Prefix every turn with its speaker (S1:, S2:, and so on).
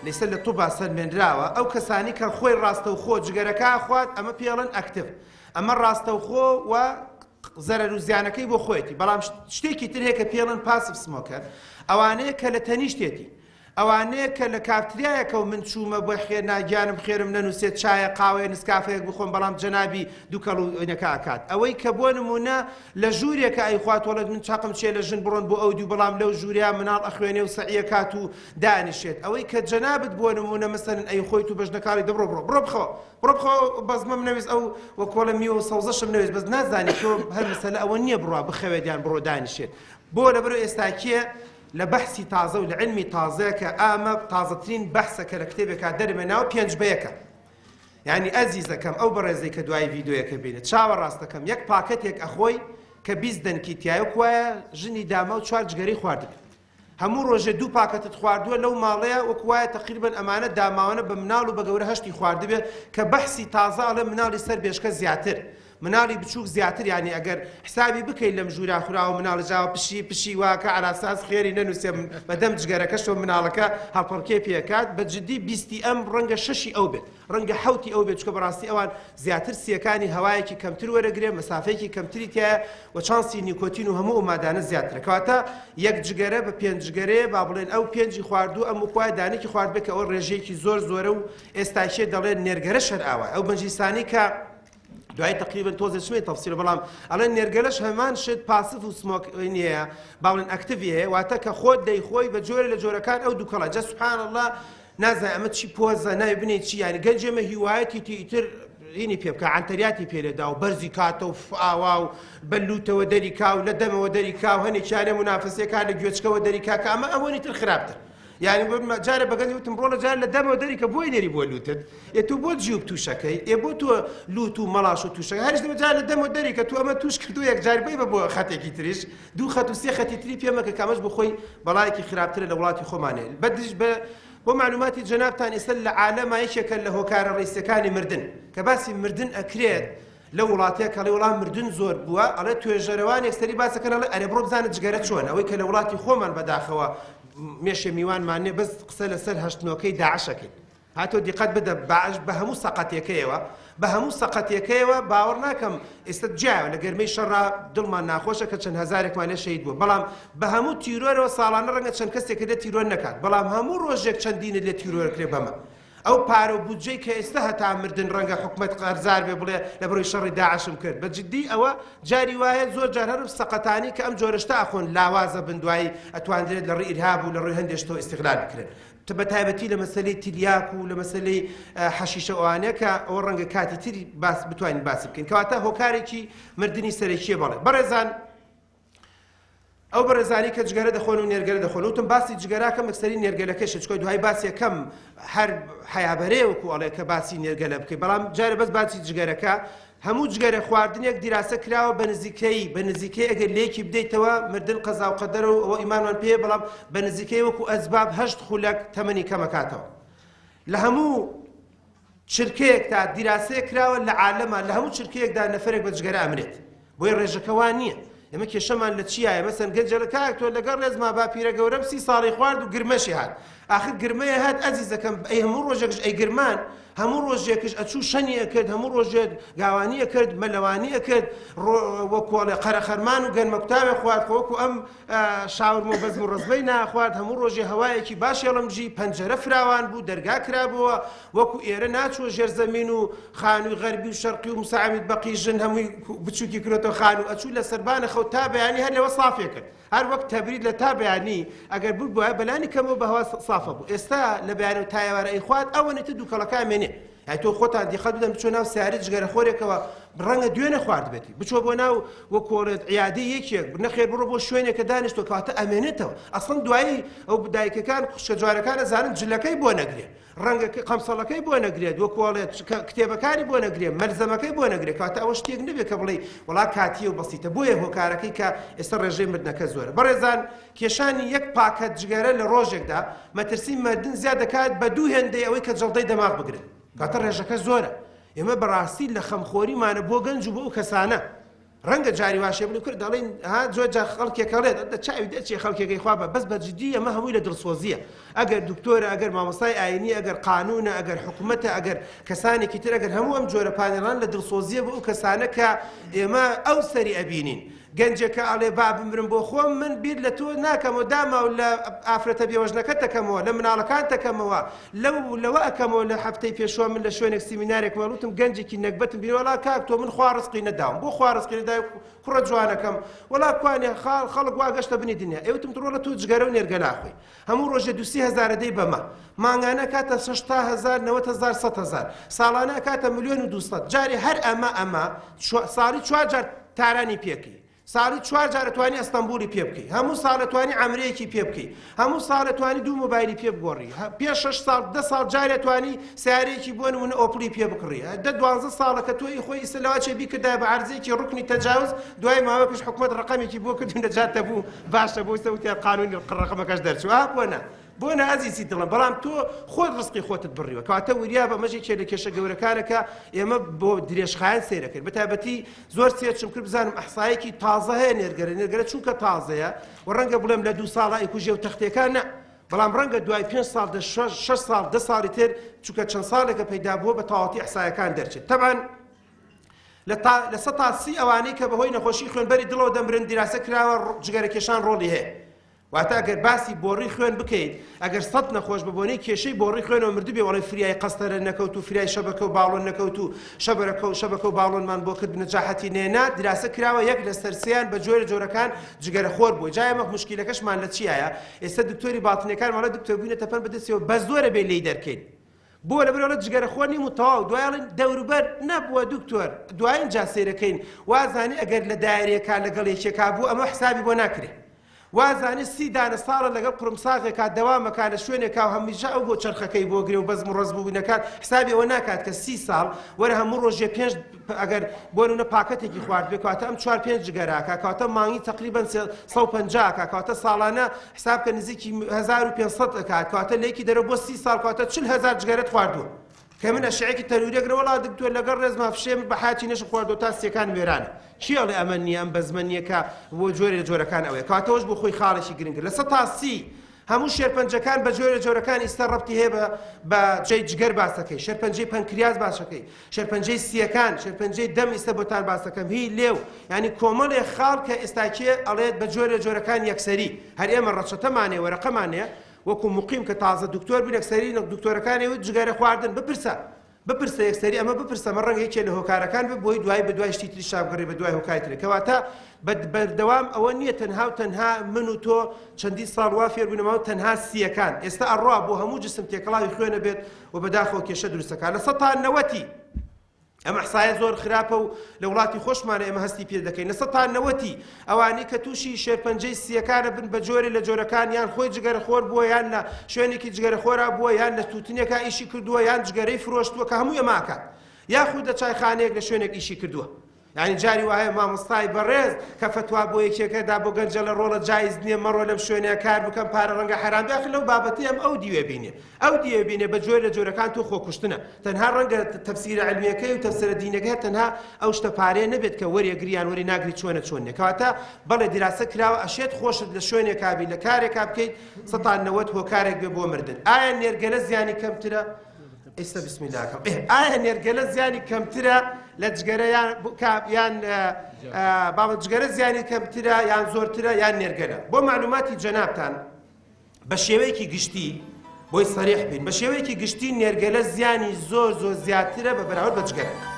S1: لەسەر لە تووبا سەرمێنراوە ئەو کەسانی کە خۆی ڕاستەوخۆ جگەرەکە خوات ئەمە پێڵەن ئەکتیڤ ئەمە ڕاستەوخۆ و زەرەر و زیانەکەی بۆ خۆیەتی بەڵام شتێکی تر هەیە کە پێڵەن پاسیڤ سمۆکەر ئەوانەیە کە لە تەنیشتێتی ئەوانەیە کە لە کافتریایەکە و من چوومە بۆ خێر ناگیانم خێرم نەنووسێت چایە قاوەیە نسکافەیەک بخۆم بەڵام جەنابی دووکەڵ و ئەوەنەکە ئاکات ئەوەی کە بۆ نمونە لە ژوورێکە ئەیخوات وەڵێت من چاقم چێ لە ژن بڕۆن بۆ ئەو دوو بەڵام لەو ژووریا مناڵ ئەخوێنێ و سەعیە کات و دانیشێت ئەوەی کە جەنابت بۆ نمونە مەسەلەن ئەی خۆیت و بەژنەکاری دەبڕۆ بڕۆ بخۆ بەزمەم نەویست ئەو وەکۆڵە میوە و سەوزەشم نەویست بەس نازانی تۆ هەر مەسەلە ئەوە نییە بڕوا بخەوێت یان بڕۆ دانیشێت بۆ لەبەرەوە ئێستاکیە لە بەحسی تازە و لە علمی تازەیە کە ئامە تازەترین بەحسەکە لە کتێبێکا دەرمێناوە 5 بەیەکە یعنی ئەزیزەکەم ئەو بەڕێزەی کە دوای ڤیدۆیەکە بینێت چاوە ڕاستەکەم یەک پاکەتێک ئەخۆی کە 20 دەنکی تایە وایە ژنی داما و 4 جگەرەی خواردبێت هەموو ڕۆژێ 2 پاکەتت خواردووە لەو ماڵەیە وەکوایە تقریبا ئەمانە داماوانە بە مناڵ و بە گەورە هەشتی خواردبێت کە بەحسی تازە ئەڵێ مناڵی سەر بێشکە زیاتر مناڵی بچووک زیاتر یعنی ئەگەر حسابی بکەیت لەم ژوورا خوراوە مناڵ جاوە پشی واکە ئالاساس خێری نەنووسێ بەدەم جگەرەکەشەوە مناڵەکە هەڵپەڵکێ پێکات بە جددی 20 ئەم ڕەنگە 6 ئەو بێت ڕەنگە 7 ئەو بێت چکە بەڕاستی ئەوان زیاتر سیەکانی هەوایەکی کەمتر وەرەگرێ مەسافەیەکی کەمتری تایە و چانسی نیکۆتین و هەموو ئەمادانە زیاترە کەواتە یەک جگەرە بە 5 جگەرەیە با بڵێن ئەو 5 خواردوو ئەم وەکوای دانێکی خوارد بێت کە ئەوە ڕێژەیەکی زۆرە و ئێستاشێ دەڵێن نێرگەرە شەر ئاوە ئەو بەنجیسانی کە دوای تقریبا تۆزە چمێ تەفسیرە بەڵام ئەڵێن نێرگەلەش هەمان شت پاسف و سمۆک نییە باڵێن ئەکتیڤ هەیە واتە کە خۆت دەیخۆی بە جۆرە لە جۆرەکان ئەو دووکەڵە جە سوبحان الله نازانێ ئەمە چی پۆزە ناوی بنێ چی یانی گەنجێمە هیوایەتی تیتر هینی پێ بکە عەنتەریاتی پێلێدا و بەرزی کاتە و ئاوا و بەلوتەوە دەریکا و لە دەمەوە دەریکا و هەنێکیانە منافسەکان لە گوێچکەوە دەریکا کە ئەمە ئەوەنی تر خراپتر یعنی جارە بەگەنی وتم بڕۆ لە جار لە دەمەوە دەریکە بۆی نێری بۆ لوتت تۆ بۆ جیوب تووشەکەی بۆ تۆ لوت و مەڵاش و تووشەکە هەرش جار لە دەمەوە دەریکە تو ئەمە توش کردو یەک جار بێ بە بۆ خەتێکی تریش 2 خەت و 3 خەتی تری پێمەکە کامەش بۆ خۆی بەڵایەکی خراپترە لە وڵاتی خۆمانەیە بەدیش بە بۆ معلوماتی جەنابتان ئێستا لە عالەما یەکێکە لە هۆکارە ڕیسەکانی مردن کە باسی مردن ئەکرێت لە وڵاتەیە کە لە وڵات مردن زۆر بووە ئەڵێ توێژەرەوانێک سەری باسەکەن ئەڵێ ئەرێ بڕۆ بزانە جگەرە چۆن ئەوەی کە لە وڵاتی خۆمان بەداخەوە مێشە میوانمانێ بەس قسە لەسەر هەشتنەوەکەی داعشەکەی هاتۆ دیقەت بدە باعش بە هەموو سەقەتێکەیەوە بە هەموو سەقەتێکەیەوە باوەڕ ناکەم ئێستا جیاوە لە گەرمەی شەڕا دڵمان ناخۆشە کە چەند هەزارێکمان لێ شەهید بووە بەڵام بە هەموو تیرۆرەوە ساڵانە ڕەنگە چەند کەسێک لێ تیرۆر نەکات بەڵام هەموو ڕۆژێک چەندینت لێ تیرۆرکرێ بەمە ئەو پارە و بودجەی کە ئێستا هەتا مردن ڕەنگە حکومەت قەرزار بێ بڵێ لە بڕۆی شەڕی داعشم کرد بە جددی ئەوە جاری وایە زۆر جار هەر سەقەتانی کە ئەم جۆرەشتا ئەخۆن لاوازە بندوایی ئەتوانرێت لە ڕێی ئیرهاب و لە ڕێی هەندێشتەوە ئیستیغلال بکرێن بە تایبەتی لە مەسەلەی تریاک و لە مەسەلەی حەشیشە ئەوانەیە کە ئەوە ڕەنگە کاتی تری بتوانین باسی بکەین کەواتە هۆکارێکی مردنی سەرەکیە بەڵێ بەڕێزان ئەو بەڕێزانی کە جگەرە دەخۆن و نێرگەلە دەخۆن وتم باسی جگەراکە مەکسەری نێرگەلەکەشە چکۆی دوای باسی یەکەم هەر حیابەرەیەوەکو ئەڵێ کە باسی نێرگەلە بکەی بەڵام جارە بەس باسی جگەرەکە هەموو جگەرە خواردنێک دیراسە کراوە بە نزیکەی ئەگەر لێکی بدەیتەوە مردن قەزا و قەدەر و ئەوە ئیمانمان پێیە بەڵام بە نزیکەی وەکو ئەسباب 8 خولەک تەمەنی کەمەکاتەوە لە هەموو چرکەیەکتا دیراسەیە کراوە لە عالەما لە هەموو چرکەیەکدا نەفەرێک بە جگەرە ئەمرێت بۆی ڕێژەکەوان نییە ئێمە کێشەمان لە چیایە مەسەن گەنجەلە کاک تۆ لەگەڵ ڕێزما باپیرە گەورەم 30 ساڵی خوارد و گرمەشی هات ئاخر گرمەیە هات ئەزیزەکەم ئەی هەموو ڕۆژێکش ئەی گرمان هەموو ڕۆژێکش ئەچوو شەنیە کرد هەموو ڕۆژێک گاوانیە کرد مەلەوانیە کرد وەکوڵێ قەرەخەرمان و گەنمەکتاوێ خوارد وەکو ئەم شاورم و بەزم و ڕزمەی ناخوارد هەموو ڕۆژێ هەوایەکی باش هێڵمژی پەنجەرە فراوان بوو دەرگا کرابووە وەکو ئێرە ناچوە ژێرزەمین و خانووی غەربی و شەرقی و مساعید بەقی ژن هەمووی بچووکی کرێتەوە خان و ئەچوو لە سەربانە خەوت تا بەیانی هەر لەوە سافێ کرد هەر وەک تەبرید لە تا بەیانی ئەگەر بوو بووە بەلانی کەمەوە بەهەوا سافە بوو ئێستا لە بەیانی و تایەوارە ئەی خوارد ئەوەنێتە دووکەڵەکە ئەمێنێ تۆ خۆتان دیقەت بدەن بچۆ ناو سیارەی جگەرە خۆرێکەوە ڕەنگە دوێنێ خوارد بێتی بچۆ بۆ ناو وەکۆڵێت عیادی یەکێک نەخێر بڕۆ بۆ شوێنێکە دانیشتۆ کەواتە ئەمێنێتەوە ئەسڵن دوایی ئەو دایکەکان خوشکەجوارەکان ئەزانن جلەکەی بۆ نەگرێت ڕەنگە قەمسەڵەکەی بۆ نەگرێت وەکۆڵێت کتێبەکانی بۆ نەگرێت مەرزەمەکەی بۆ نەگرێت کەواتە ئەوە شتێک نەبێت کە بڵێ وڵا کاتیە و بەسیتە بۆیە هۆکارەکەی کە ئێستا ڕێژەی مردنەکە زۆرە بەڕێزان کێشانی یەک پاکەت جگەرە لە ڕۆژێکدا مەترسی مردن زیاد دەکات بە دوو هێندەی ئەوەی کە جەڵدەی دەماغ بگرێت کاتە ڕێژەکە زۆرە ئێمە بەڕاستی لە خەمخۆریمانە بۆ گەنج و بۆ ئەو کەسانە ڕەنگە جاری واشێ بڵێ کرد دەڵێن ها جۆجا خەڵکێکەڵێت چاوی دەچێ خەڵکێکی خوا بە بەس بەجددی ئەمە هەمووی لە دڵسۆزیە ئەگەر دکتۆرە ئەگەر مامۆستای ئاینی ئەگەر قانونە ئەگەر حکوومەتە ئەگەر کەسانێکی تر ئەگەر هەموو ئەم جۆرە پانێڵان لە دڵسۆزیە بۆ ئەو کەسانە کە ئێمە ئەو سەری ئەبینین گەنجەکە ئەڵێ با بمرم بۆ خۆم من بیر لە تۆ ناکەمەوە داماو لە ئافرەتە بێوەژنەکە دەکەمەوە لە مناڵەکان دەکەمەوە لەوە ئەکەمەوە لە هەفتەی پێشوە من لە شوێنێک سیمینارێک مەڵوتم گەنجێکی نەکبەتم بیر وەڵا کاک تۆ من خوا ڕزقی نەداوم بۆ خوا ڕزقی نەدای کوڕە جوانەکەم وەڵا کوانێ خەڵک وا گەشتە بنی دنیا ئێوتم تڕۆ لە تۆ جگەرە و نێرگە ناخۆی هەموو ڕۆژێ 200,000 دەی بەمە مانگانە کاتە 60,000 90,000 100,000 ساڵانە کاتە 1,200,000 جارێ هەر ئەمە ساڵی 4 جار تارانی پێکەی ساڵی 4 جار توانی ئەستەمبولی پێ بکەی هەموو ساڵ توانی ئەمریکی پێ بکەی هەموو ساڵ توانی 2 مۆبایلی پێ بگۆڕی پێش 6 ساڵ 10 ساڵ جارێ توانی سیارەیەکی بۆ نمونە ئۆپلی پێ بکڕی 12 ساڵە کە تۆی خۆی ئیسلاواتێ بیکردای بە عەرزێکی ڕوکنی تەجاوز دوای ماوە پێش حکومەت ڕقەمێکی بۆ کردو نەجاتە بوو باشە بۆ سەوتیا قانونی ڕقەمەکەش دەرچوە بۆنە بۆ نازیسی دڵم بەڵام تۆ خۆت ڕزقی خۆتت بڕیوە کەواتە وریا بە مەژێکێ لە کێشە گەورەکانەکە ئێمە بۆ درێژخایەن سەیرەکرد بەتایبەتی زۆر سێرچم کرد بزانم ئەحسایەکی تازە هەیە نێرگەرە چونکە تازەیە و ڕەنگە بڵێم لە 2 ساڵە ئیکوژێ و تەختەکان نە بەڵام ڕەنگە دوای 5 ساڵ 6 ساڵ 10 ساڵی تر چونکە چەند ساڵێکە پەیدا بووە بە تەواوەتی ئەحسایەکان دەرچێت تەبەن لە 100 تا 30 ئەوانەی کە بەهۆی نەخۆشی خوێنبەری دڵەوە دەمرن دیراسە کراوە جگەرەکێشان ڕۆڵی هەیە واتە ئەگەر باسی بۆڕی خوێن بکەیت ئەگەر 100 نەخۆش ببوونەی کێشەی بۆڕی خوێنەوە مردوبێ وەڵی فریای قەستەرە نەکەوت و فریای شەبەکە و باڵۆن نەکەوت و شەبەکە و باڵۆنمان بۆ کرد نەجاحەتی نێنا دراسە کراوە یەک لە سەرسیان بە جۆرەکان جگەرەخۆر بووە جای ئەمە موشکیلەکەشمان لە چیایە ئێستا دکتۆری باڵتنەکان ماڵە دکتۆر بووینە تەپەن بەدەستیەوە بە زۆرە بێ لێی دەرکەین بۆ لەبەرەوە جگەرەخۆر نیم و تەواو دوایڵێن دەوروبەر نەبووە دکتۆر دوایین جا سەیرەکەین وازانی ئەگەر لە دایرێکا لەگەڵ یەکێکا بوو ئەمە حسابی بۆ ناکرێت وازانی 30 دانە ساڵە لەگەڵ قڕمساغێکا دەوامەکە لە شوێنێکا و هەمیشە ئەو بۆ چرخەکەی بۆ گرێ و بەزم و ڕزبوونەکان حسابی ئەوە ناکات کە 30 ساڵ وەرە هەموو ڕۆژێ 5 ئەگەر بۆ نمونە پاکەتێکی خوارد بێ کاتە ئەم 4-5 جگەراکە کاتە مانگی تقریبا 150 کاتە ساڵانە حساب کە نزیکی 1500 دەکات کاتە لێکی دەرە بۆ 30 ساڵ کاتە 40,000 جگەرەت خواردووە کە من ئەشعەیەکی تەلوورێک وڵا دکتۆر لەگەڵ ڕێزما فشێم بە حاتی نەش خواردەوە تا سیەکان وێرانە چیاڵێ ئەمە نییە ئەم بەزمە نییە کە بۆ جۆرەکان ئەوەیە کاتەوەش بۆ خۆی خاڵێکی گرنگە لە 100 تا 30 هەموو شێرپەنجەکان بە جۆرەکان ئێستا ڕەبتی هەیە بە جێی جگەر باسەکەی شێرپەنجەی پەنکریاز باشەکەی شێرپەنجەی سیەکان شێرپەنجەی دەم ئێستا بۆتان باسەکەم هی لێو ینی کۆمەڵێ خاڵ کە ئێستاکێ ئەڵێت بە جۆرەکان یەکسەری هەر ئێمە ڕەچەتەمانێ وەرەقەمانەیە وەکو مقیم کە تازە دکتۆر بوو یەکسەری دکتۆرەکانەوە جگەرە خواردن بپرسە یەکسەری ئەمە بپرسە مە ڕەنگە یەکێ لە هۆکارەکان بۆی دوای بە دوای شتی تری شابگەڕێ بە دوای هۆکاری ترێ کەواتە بەردەوام ئەوە نییە تەنها من و تۆ چەندی ساڵ وا فێر بووینەوە تەنها سیەکان ئێستا ئەڕوا بۆ هەموو جسم تێکەڵاوی خوێنە بێت و بەداخەوە کێشە دروستەکان لە 100 تا 90 ئەمە حسایە زۆر خراپە و لە وڵاتی خۆشمانە ئێمە هەستی پێ دەکەین لە 100 تا 90 ئەوانەی کە تووشی شێرپەنجەی سیەکانە بن بە جۆرێ لە جۆرەکان یان خۆی جگەرەخۆر بووە یان لە شوێنێکی جگەرەخۆرا بووە یان لە تووتنێکا ئیشی کردووە یان جگەرەی فرۆشتووە کە هەمووی ئەماکات یاخود لە چایخانەیەک لە شوێنێک ئیشی کردووە یعنی جاری وایە مامۆستای بەڕێز کە فتوا بۆ یەکێکەدا بۆ گەنجە لە ڕۆڵە جایز نییە مەڕۆ لەم شوێنەیە کار بکەم پارە ڕەنگە حرام داخل لەو بابەتی ئەم ئەو دیوێ بینێ بە جۆرەکان تۆ خۆکوشتنە تەنها ڕەنگە تەفسیرە علمیەکەی و تەفسیرە دینەکەی تەنها ئەو شتە پارەیە نەبێت کە وەریەگریان وەری ناگری چۆنە کەواتە بەڵێ دیراسە کراوە ئەشێت خۆشت لە شوێنێکا بی لە کارێکا بکەیت 100 تا 90 هۆکارێک بێ بۆ مردن ئایا نێرگەلە زیانی کەمترە ئێستا بسم الله ئایا نێرگەلە زیانی کەمترە لە جگەرە یان بابەت جگەرە زیانی کەمترە یان زۆرترە یان نێرگەلە بۆ معلوماتی جەنابتان بە شێوەیەکی گشتی بۆی سەریح بین بە شێوەیەکی گشتی نێرگەلە زیانی زۆر زیاترە بە بەراورد بە جگەرە